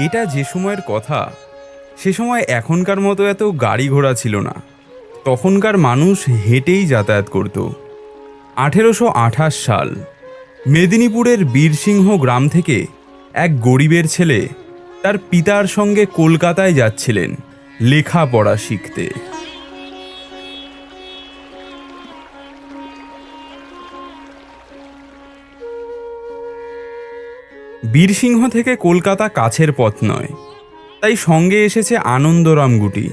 এটা যে সময়ের কথা, সে সময় এখনকার মতো এত গাড়ি ঘোড়া ছিল না। তখনকার মানুষ হেঁটেই যাতায়াত করত। 1828 সাল, মেদিনীপুরের বীরসিংহ গ্রাম থেকে এক গরিবের ছেলে তার পিতার সঙ্গে কলকাতায় যাচ্ছিলেন লেখাপড়া শিখতে। বীরসিংহ থেকে কলকাতা কাছের পথ নয়, তাই সঙ্গে এসেছে আনন্দরাম গুটি।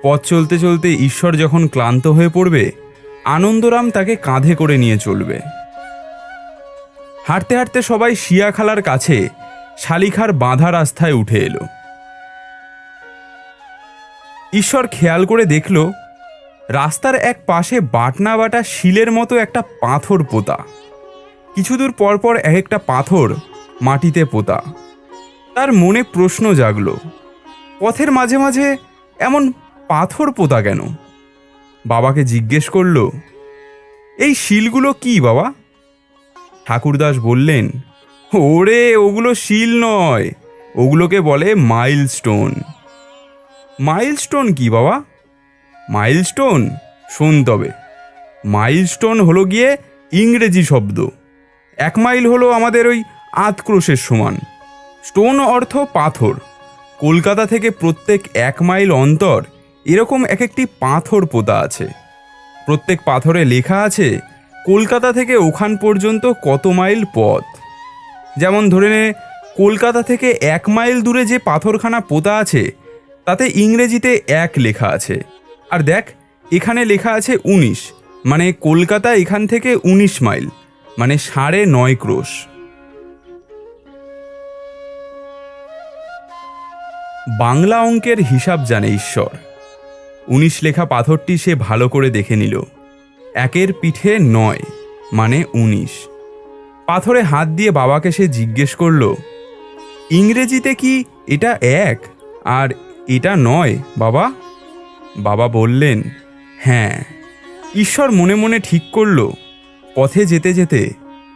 পথ চলতে চলতে ঈশ্বর যখন ক্লান্ত হয়ে পড়বে, আনন্দরাম তাকে কাঁধে করে নিয়ে চলবে। হাঁটতে হাঁটতে সবাই শিয়াখালার কাছে শালিখার বাঁধা রাস্তায় উঠে এলো। ঈশ্বর খেয়াল করে দেখল রাস্তার এক পাশে বাটনা বাটা শিলের মতো একটা পাথর পোতা। কিছু দূর পরপর এক একটা পাথর মাটিতে পোতা। তার মনে প্রশ্ন জাগল, পথের মাঝে মাঝে এমন পাথর পোতা কেন? বাবাকে জিজ্ঞেস করল, এই শিলগুলো কি বাবা? ঠাকুরদাস বললেন, ওরে ওগুলো শিল নয়, ওগুলোকে বলে মাইলস্টোন। মাইলস্টোন কি বাবা? মাইলস্টোন শোন তবে। মাইলস্টোন হলো গিয়ে ইংরেজি শব্দ। 1 মাইল হলো আমাদের ওই 8 ক্রোশের সমান। স্টোন অর্থ পাথর। কলকাতা থেকে প্রত্যেক 1 মাইল অন্তর এরকম এক একটি পাথর পোতা আছে। প্রত্যেক পাথরে লেখা আছে কলকাতা থেকে ওখান পর্যন্ত কত মাইল পথ। যেমন ধরে নে, কলকাতা থেকে 1 মাইল দূরে যে পাথরখানা পোতা আছে তাতে ইংরেজিতে 1 লেখা আছে। আর দেখ, এখানে লেখা আছে 19, মানে কলকাতা এখান থেকে 19 মাইল, মানে 9.5 ক্রোশ। বাংলা অঙ্কের হিসাব জানে ঈশ্বর। 19 লেখা পাথরটি সে ভালো করে দেখে নিল। 1-এর পিঠে 9, মানে 19। পাথরে হাত দিয়ে বাবাকে সে জিজ্ঞেস করল, ইংরেজিতে কি এটা 1 আর এটা 9 বাবা? বাবা বললেন, হ্যাঁ। ঈশ্বর মনে মনে ঠিক করল পথে যেতে যেতে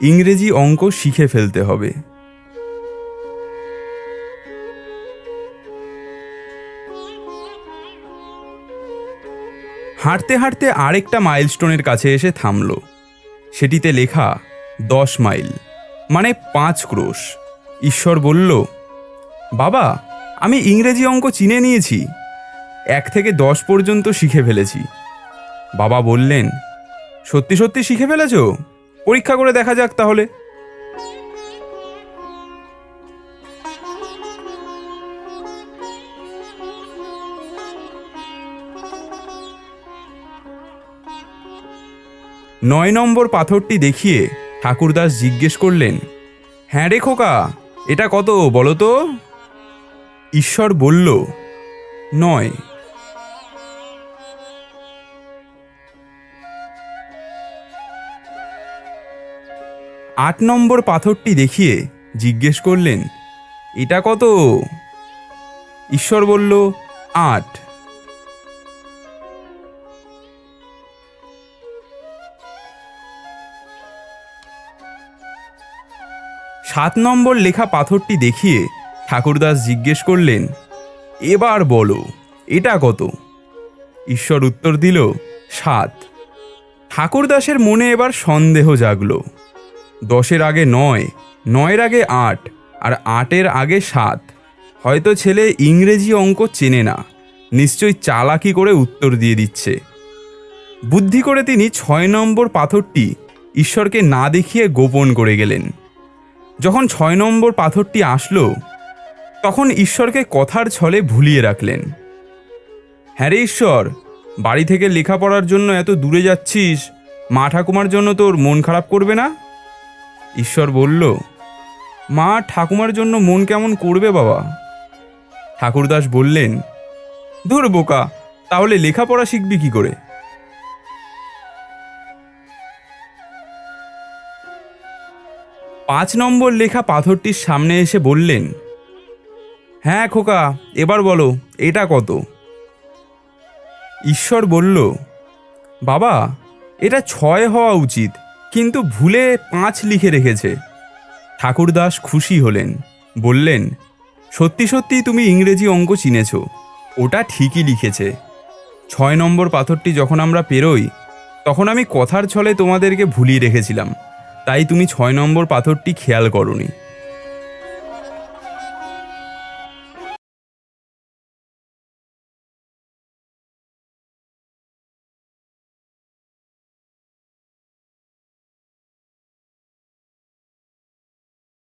ইংরেজি অঙ্ক শিখে ফেলতে হবে। হাঁটতে হাঁটতে আরেকটা মাইলস্টোনের কাছে এসে থামল। সেটিতে লেখা 10 মাইল, মানে 5 ক্রোশ। ঈশ্বর বলল, বাবা, আমি ইংরেজি অঙ্ক চিনে নিয়েছি। 1 থেকে 10 পর্যন্ত শিখে ফেলেছি। বাবা বললেন, সত্যি সত্যি শিখে ফেলেছ? পরীক্ষা করে দেখা যাক তাহলে। নয় নম্বর পাথরটি দেখিয়ে ঠাকুরদাস জিজ্ঞেস করলেন, হ্যাঁ রে খোকা, এটা কত বলো তো? ঈশ্বর বলল, 9। 8 নম্বর পাথরটি দেখিয়ে জিজ্ঞেস করলেন, এটা কত? ঈশ্বর বলল, 8। 7 নম্বর লেখা পাথরটি দেখিয়ে ঠাকুরদাস জিজ্ঞেস করলেন, এবার বলো এটা কত? ঈশ্বর উত্তর দিল, 7। ঠাকুরদাসের মনে এবার সন্দেহ জাগল। 10-এর আগে 9, 9-এর আগে 8, আর 8-এর আগে 7। হয়তো ছেলে ইংরেজি অঙ্ক চেনে না, নিশ্চয়ই চালাকি করে উত্তর দিয়ে দিচ্ছে। বুদ্ধি করে তিনি 6 নম্বর পাথরটি ঈশ্বরকে না দেখিয়ে গোপন করে গেলেন। যখন 6 নম্বর পাথরটি আসলো, তখন ঈশ্বরকে কথার ছলে ভুলিয়ে রাখলেন। হ্যাঁ রে ঈশ্বর, বাড়ি থেকে লেখাপড়ার জন্য এত দূরে যাচ্ছিস, মা ঠাকুমার জন্য তোর মন খারাপ করবে না? ঈশ্বর বলল, মা ঠাকুমার জন্য মন কেমন করবে বাবা? ঠাকুরদাস বললেন, ধুর বোকা, তাহলে লেখাপড়া শিখবি কি করে? 5 নম্বর লেখা পাথরটির সামনে এসে বললেন, হ্যাঁ খোকা, এবার বলো এটা কত? ঈশ্বর বলল, বাবা, এটা 6 হওয়া উচিত, কিন্তু ভুলে 5 লিখে রেখেছে। ঠাকুরদাস খুশি হলেন, বললেন, সত্যি সত্যি তুমি ইংরেজি অঙ্ক চিনেছ, ওটা ঠিকই লিখেছে। 6 নম্বর পাথরটি যখন আমরা পেরোই তখন আমি কথার ছলে তোমাদেরকে ভুলিয়ে রেখেছিলাম, তাই তুমি 6 নম্বর পাথরটি খেয়াল করনি।